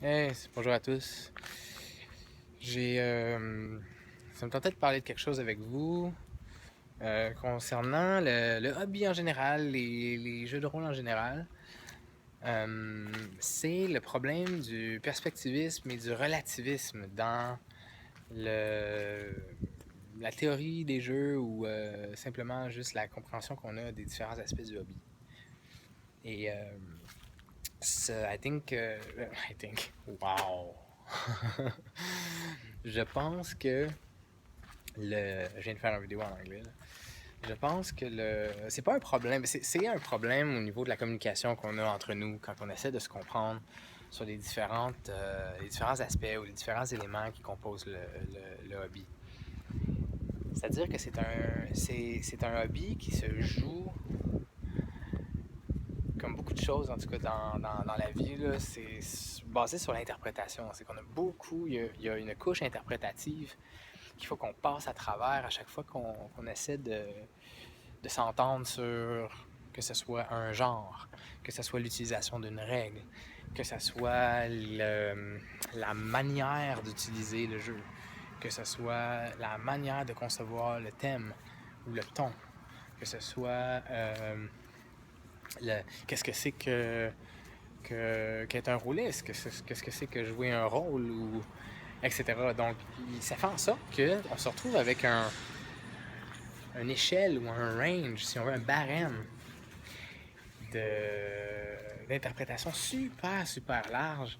Hey, bonjour à tous. J'ai, ça me tentait de parler de quelque chose avec vous concernant le hobby en général, les jeux de rôle en général. C'est le problème du perspectivisme et du relativisme dans le, la théorie des jeux ou simplement juste la compréhension qu'on a des différents aspects du hobby. Et I think, I think, wow. Je pense que je viens de faire une vidéo en anglais, là. Je pense que c'est pas un problème, c'est un problème au niveau de la communication qu'on a entre nous quand on essaie de se comprendre sur les différents aspects ou les différents éléments qui composent le hobby. C'est-à-dire que c'est un hobby qui se joue comme beaucoup de choses, en tout cas dans la vie, là, c'est basé sur l'interprétation. C'est qu'on a beaucoup, il y a une couche interprétative qu'il faut qu'on passe à travers à chaque fois qu'on essaie de s'entendre sur que ce soit un genre, que ce soit l'utilisation d'une règle, que ce soit la manière d'utiliser le jeu, que ce soit la manière de concevoir le thème ou le ton, que ce soit qu'est-ce que c'est qu'être un rôliste, qu'est-ce que c'est que jouer un rôle, ou etc. Donc, ça fait en sorte qu'on se retrouve avec une échelle ou un range, si on veut, un barème d'interprétation super, super large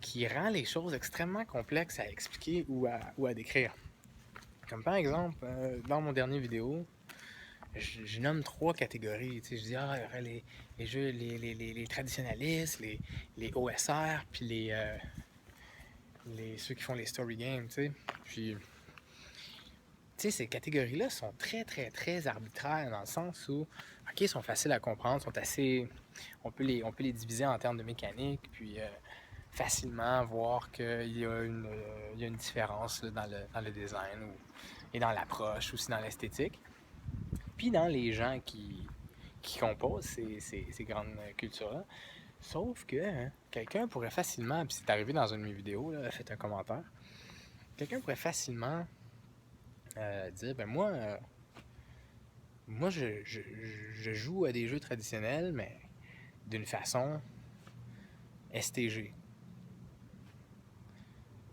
qui rend les choses extrêmement complexes à expliquer ou à décrire. Comme par exemple, dans mon dernier vidéo, je nomme trois catégories. Tu sais, je dis, il y aurait les jeux, les traditionnalistes, les OSR, puis ceux qui font les story games, tu sais. Puis, tu sais, ces catégories-là sont très, très, très arbitraires dans le sens où, OK, sont faciles à comprendre, sont assez... on peut les diviser en termes de mécanique, puis facilement voir qu'il y a une différence là, dans le design et dans l'approche, aussi dans l'esthétique. Puis dans les gens qui composent ces grandes cultures-là. Sauf que quelqu'un pourrait facilement, puis c'est arrivé dans une de mes vidéos, là, faites un commentaire, quelqu'un pourrait facilement dire, ben moi je joue à des jeux traditionnels, mais d'une façon STG.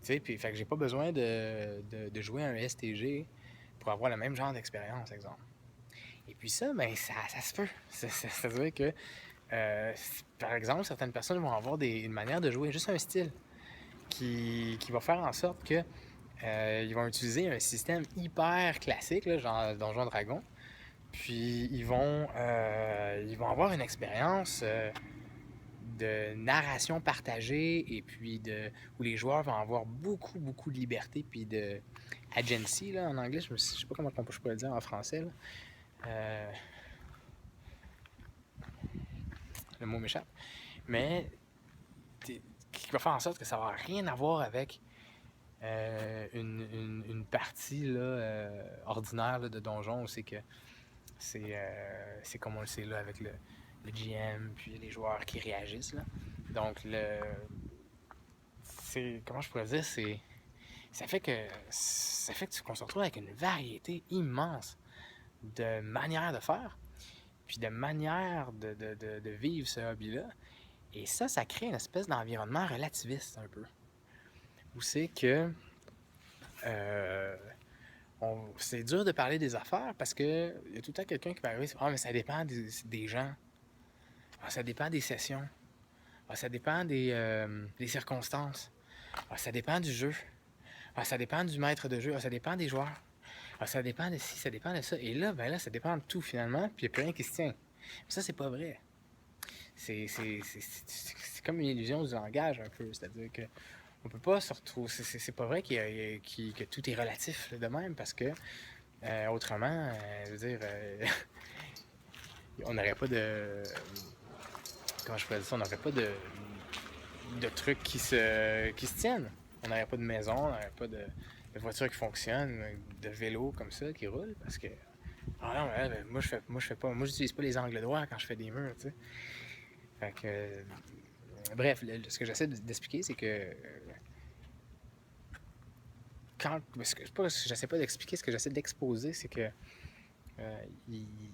Tu sais, puis fait que j'ai pas besoin de jouer à un STG pour avoir le même genre d'expérience, exemple. Et puis ça, ben ça se peut. C'est-à-dire que, par exemple, certaines personnes vont avoir une manière de jouer, juste un style, qui va faire en sorte que ils vont utiliser un système hyper classique, là, genre Donjon Dragon. Puis ils vont avoir une expérience de narration partagée et puis où les joueurs vont avoir beaucoup, beaucoup de liberté puis de agency là, en anglais. Je sais pas comment je pourrais le dire en français. Là. Euh, le mot m'échappe. Mais qui va faire en sorte que ça va rien à voir avec une partie là, ordinaire là, de donjon où c'est que c'est comme on le sait là avec le GM puis les joueurs qui réagissent là. Donc c'est comment je pourrais dire, c'est ça fait que qu'on se retrouve avec une variété immense de manières de faire, puis de manières de vivre ce hobby-là. Et ça crée une espèce d'environnement relativiste un peu. Où c'est que euh, c'est dur de parler des affaires parce que il y a tout le temps quelqu'un qui va arriver. Ah, mais ça dépend des gens. Ah, ça dépend des sessions. Ah, ça dépend des circonstances. Ah, ça dépend du jeu. Ah, ça dépend du maître de jeu. Ah, ça dépend des joueurs. Ah, ça dépend de ci, ça dépend de ça. Et là, ben là, ça dépend de tout finalement. Puis il n'y a plus rien qui se tient. Mais ça, c'est pas vrai. C'est comme une illusion du langage un peu. C'est-à-dire que on peut pas se retrouver. C'est pas vrai que tout est relatif là, de même parce que autrement, je veux dire, on n'aurait pas de. Comment je pourrais dire ça? On n'aurait pas de trucs qui se tiennent. On n'aurait pas de maison, on n'aurait pas de voiture qui fonctionne, de vélo comme ça qui roule parce que. Ah non, mais moi je fais pas. Moi j'utilise pas les angles droits quand je fais des murs, tu sais. Fait que Bref, ce que j'essaie d'expliquer, c'est que j'essaie pas d'expliquer, ce que j'essaie d'exposer, c'est que euh, il-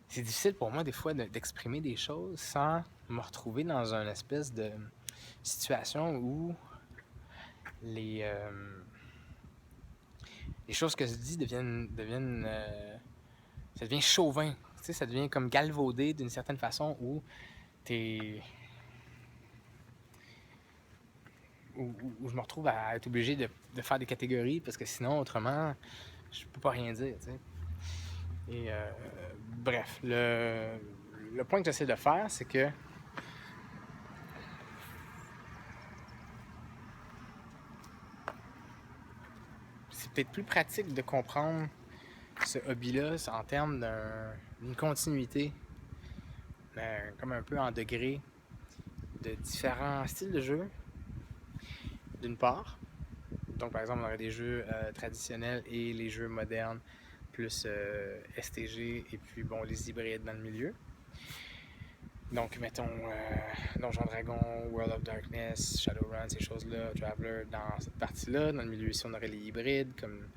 c'est difficile pour moi des fois d'exprimer des choses sans me retrouver dans une espèce de situation où les, euh, les choses que je dis ça devient chauvin. Tu sais, ça devient comme galvaudé d'une certaine façon t'es, où je me retrouve à être obligé de faire des catégories parce que sinon, autrement, je peux pas rien dire. Tu sais. Et bref, le point que j'essaie de faire, c'est que c'est peut-être plus pratique de comprendre ce hobby-là en termes d'une continuité, comme un peu en degré de différents styles de jeu, d'une part. Donc, par exemple, on aurait des jeux traditionnels et les jeux modernes, plus STG et puis, bon, les hybrides dans le milieu. Donc, mettons Donjon Dragon, World of Darkness, Shadowrun, ces choses-là, Traveler, dans cette partie-là. Dans le milieu ici, on aurait les hybrides, comme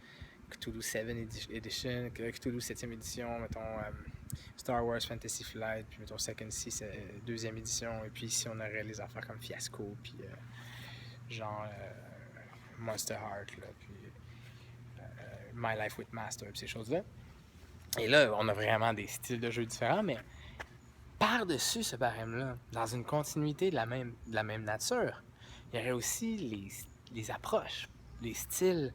Cthulhu 7 Edition, Cthulhu 7e édition, mettons Star Wars Fantasy Flight, puis mettons Second Sea 2e édition, et puis ici on aurait les affaires comme Fiasco, puis genre Monster Heart, là, puis My Life with Master, puis ces choses-là. Et là, on a vraiment des styles de jeux différents, mais par-dessus ce barème-là, dans une continuité de la même nature, il y aurait aussi les approches, les styles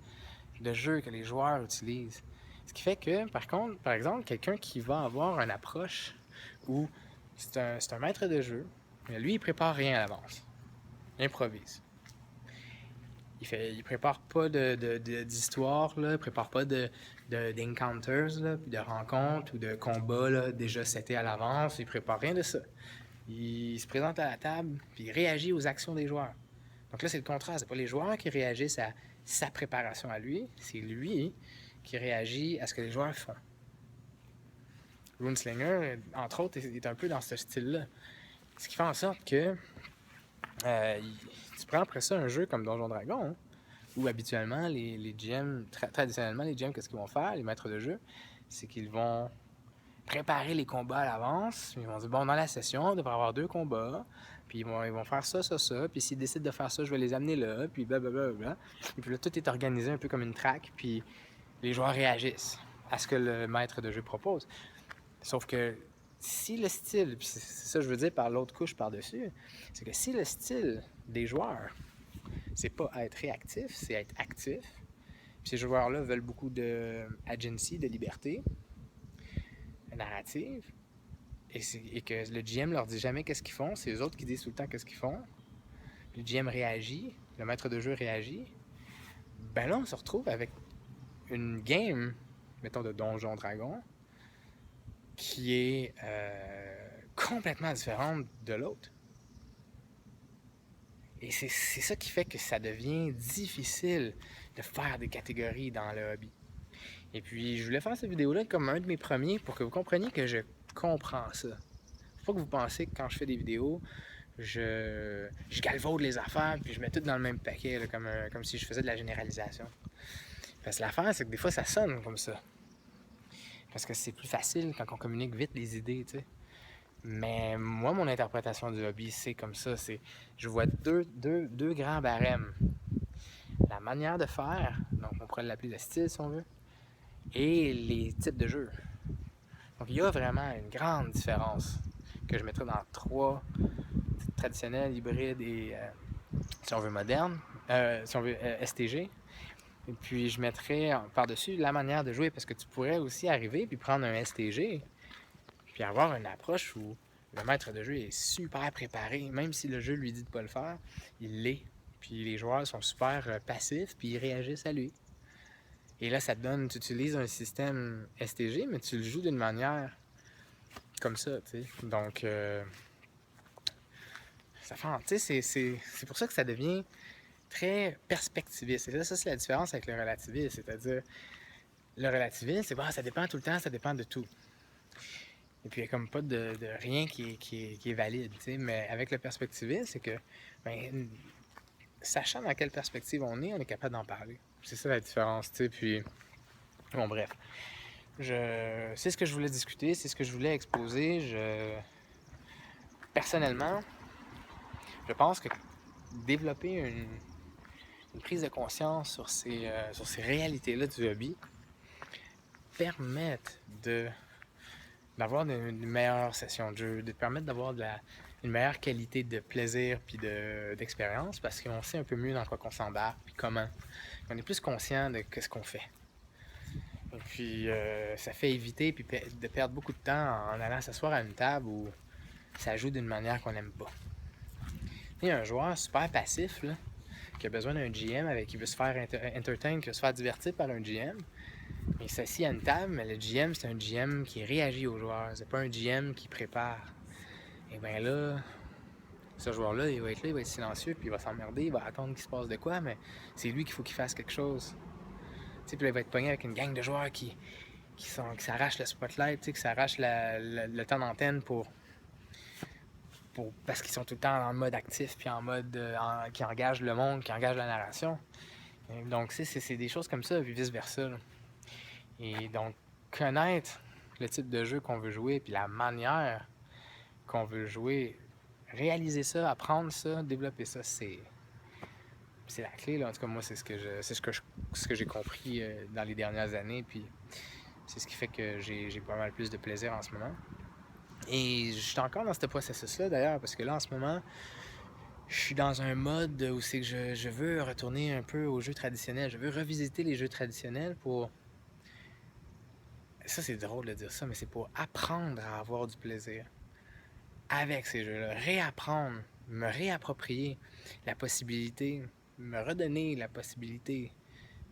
de jeu que les joueurs utilisent. Ce qui fait que, par contre, par exemple, quelqu'un qui va avoir une approche où c'est un maître de jeu, mais lui, il prépare rien à l'avance. Il improvise. Il prépare pas d'histoire, là, il prépare pas d'encounters, de rencontres ou de combats là, déjà setés à l'avance. Il prépare rien de ça. Il se présente à la table, puis il réagit aux actions des joueurs. Donc là, c'est le contraire. C'est pas les joueurs qui réagissent à sa préparation à lui, c'est lui qui réagit à ce que les joueurs font. Runeslinger, entre autres, est un peu dans ce style-là. Ce qui fait en sorte que tu prends après ça un jeu comme Donjon Dragon, hein, où habituellement, les GM, traditionnellement, les GM, qu'est-ce qu'ils vont faire, les maîtres de jeu, c'est qu'ils vont préparer les combats à l'avance. Ils vont dire, bon, dans la session, on devrait avoir 2 combats. Puis ils vont faire ça, ça, ça. Puis s'ils décident de faire ça, je vais les amener là. Puis blablabla. Et puis là, tout est organisé un peu comme une track. Puis les joueurs réagissent à ce que le maître de jeu propose. Sauf que si le style, puis c'est ça que je veux dire par l'autre couche par-dessus, c'est que si le style des joueurs, c'est pas être réactif, c'est être actif. Puis ces joueurs-là veulent beaucoup de agency, de liberté narrative, et que le GM leur dit jamais qu'est-ce qu'ils font, c'est eux autres qui disent tout le temps qu'est-ce qu'ils font. Le GM réagit, le maître de jeu réagit. Ben là, on se retrouve avec une game, mettons de Donjon Dragon, qui est complètement différente de l'autre. Et c'est ça qui fait que ça devient difficile de faire des catégories dans le hobby. Et puis, je voulais faire cette vidéo-là comme un de mes premiers pour que vous compreniez que je comprends ça. Faut pas que vous pensiez que quand je fais des vidéos, je galvaude les affaires puis je mets tout dans le même paquet, là, comme si je faisais de la généralisation. Parce que l'affaire, c'est que des fois, ça sonne comme ça. Parce que c'est plus facile quand on communique vite les idées, tu sais. Mais moi, mon interprétation du hobby, c'est comme ça. Je vois deux grands barèmes. La manière de faire, donc on pourrait l'appeler le style si on veut, et les types de jeux. Donc il y a vraiment une grande différence que je mettrais dans 3 traditionnels, hybrides et, si on veut, modernes, si on veut, STG. Et puis je mettrais par-dessus la manière de jouer, parce que tu pourrais aussi arriver puis prendre un STG, puis avoir une approche où le maître de jeu est super préparé, même si le jeu lui dit de pas le faire, il l'est. Puis les joueurs sont super passifs, puis ils réagissent à lui. Et là, ça te donne, tu utilises un système STG, mais tu le joues d'une manière comme ça, tu sais. Donc, ça fait, tu sais, c'est pour ça que ça devient très perspectiviste. Et là, ça, c'est la différence avec le relativisme. C'est-à-dire, le relativisme, c'est bon, ça dépend tout le temps, ça dépend de tout. Et puis, il n'y a comme pas de rien qui est valide, tu sais. Mais avec le perspectivisme, c'est que, ben, sachant dans quelle perspective on est capable d'en parler. C'est ça la différence, tu sais. Puis, bon, bref. C'est ce que je voulais discuter, c'est ce que je voulais exposer. Personnellement, je pense que développer une prise de conscience sur ces réalités-là du hobby permettent d'avoir une meilleure session de jeu, de permettre d'avoir une meilleure qualité de plaisir puis d'expérience parce qu'on sait un peu mieux dans quoi qu'on s'embarque puis comment. On est plus conscient de ce qu'on fait. Et puis, ça fait éviter puis de perdre beaucoup de temps en allant s'asseoir à une table où ça joue d'une manière qu'on n'aime pas. Il y a un joueur super passif là, qui a besoin d'un GM avec qui veut se faire entertain, qui veut se faire divertir par un GM. Il s'assied à une table, mais le GM, c'est un GM qui réagit aux joueurs. C'est pas un GM qui prépare. Et bien là, ce joueur-là, il va être là, il va être silencieux, puis il va s'emmerder, il va attendre qu'il se passe de quoi, mais c'est lui qu'il faut qu'il fasse quelque chose. Puis là, il va être pogné avec une gang de joueurs qui s'arrachent le spotlight, qui s'arrachent le temps d'antenne parce qu'ils sont tout le temps en mode actif, puis en mode qui engage le monde, qui engage la narration. Et donc, c'est des choses comme ça, puis vice-versa. Là. Et donc, connaître le type de jeu qu'on veut jouer, puis la manière qu'on veut jouer, réaliser ça, apprendre ça, développer ça, c'est la clé. Là. En tout cas, moi, c'est ce que j'ai compris dans les dernières années, puis c'est ce qui fait que j'ai pas mal plus de plaisir en ce moment. Et je suis encore dans ce processus-là, d'ailleurs, parce que là, en ce moment, je suis dans un mode où c'est que je veux retourner un peu aux jeux traditionnels. Je veux revisiter les jeux traditionnels pour... Ça, c'est drôle de dire ça, mais c'est pour apprendre à avoir du plaisir avec ces jeux-là. Réapprendre, me réapproprier la possibilité, me redonner la possibilité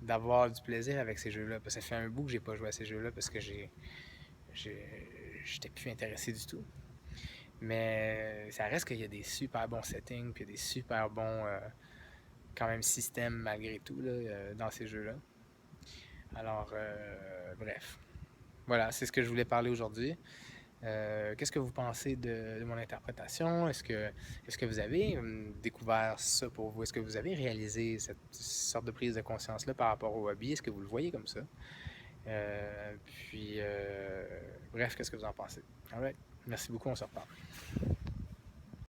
d'avoir du plaisir avec ces jeux-là. Parce que ça fait un bout que j'ai pas joué à ces jeux-là parce que j'étais plus intéressé du tout. Mais ça reste qu'il y a des super bons settings, puis il y a des super bons quand même systèmes malgré tout là, dans ces jeux-là. Alors, bref. Voilà, c'est ce que je voulais parler aujourd'hui. Qu'est-ce que vous pensez de mon interprétation? Est-ce que vous avez découvert ça pour vous? Est-ce que vous avez réalisé cette sorte de prise de conscience-là par rapport au hobby? Est-ce que vous le voyez comme ça? Bref, qu'est-ce que vous en pensez? All right. Merci beaucoup, on se reparle.